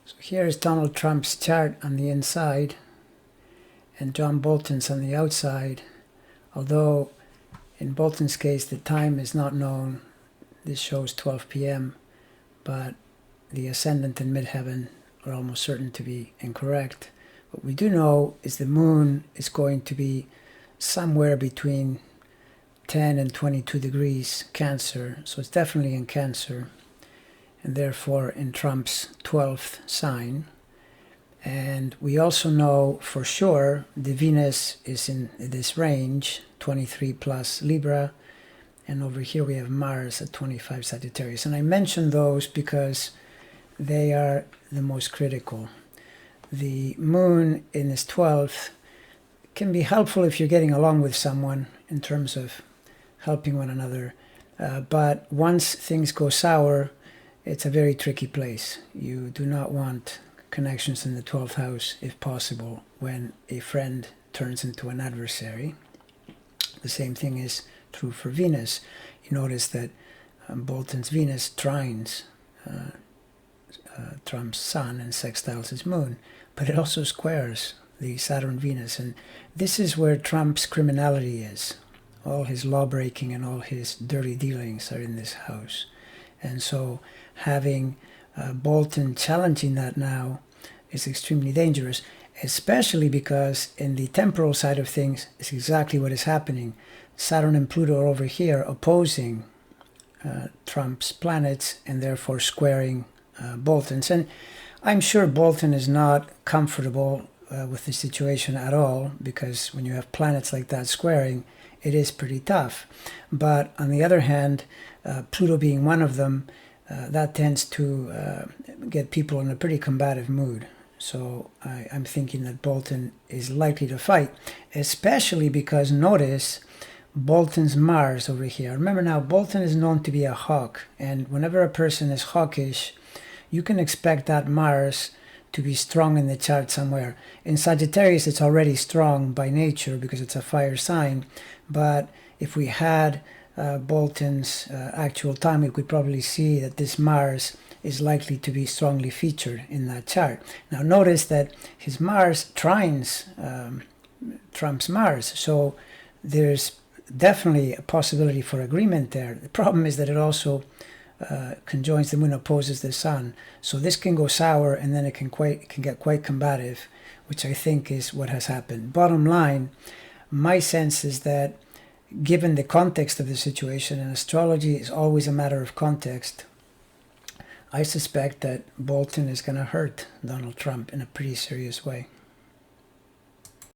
So here is Donald Trump's chart on the inside and John Bolton's on the outside. Although in Bolton's case the time is not known, this shows 12 p.m., but the ascendant and midheaven are almost certain to be incorrect. What we do know is the moon is going to be somewhere between 10 and 22 degrees Cancer, so it's definitely in Cancer, and therefore in Trump's 12th sign. And we also know for sure the Venus is in this range, 23 plus Libra, and over here we have Mars at 25 Sagittarius. And I mention those because they are the most critical. The moon in this 12th can be helpful if you're getting along with someone in terms of helping one another. But once things go sour, it's a very tricky place. You do not want connections in the 12th house, if possible, when a friend turns into an adversary. The same thing is true for Venus. You notice that Bolton's Venus trines Trump's Sun and sextiles his Moon, but it also squares the Saturn-Venus, and this is where Trump's criminality is. All his law-breaking and all his dirty dealings are in this house. And so having Bolton challenging that now is extremely dangerous, especially because in the temporal side of things is exactly what is happening. Saturn and Pluto are over here opposing Trump's planets and therefore squaring Bolton's. And I'm sure Bolton is not comfortable with the situation at all, because when you have planets like that squaring, it is pretty tough. But on the other hand, Pluto being one of them, that tends to get people in a pretty combative mood. So I'm thinking that Bolton is likely to fight, especially because notice Bolton's Mars over here. Remember now, Bolton is known to be a hawk, and whenever a person is hawkish, you can expect that Mars to be strong in the chart somewhere. In Sagittarius, it's already strong by nature because it's a fire sign, but if we had Bolton's actual time, we could probably see that this Mars is likely to be strongly featured in that chart. Now notice that his Mars trines Trump's Mars, so there's definitely a possibility for agreement there. The problem is that it also conjoins the Moon, opposes the Sun, so this can go sour, and then it can get quite combative, which I think is what has happened. Bottom line, my sense is that given the context of the situation, and astrology is always a matter of context, I suspect that Bolton is going to hurt Donald Trump in a pretty serious way.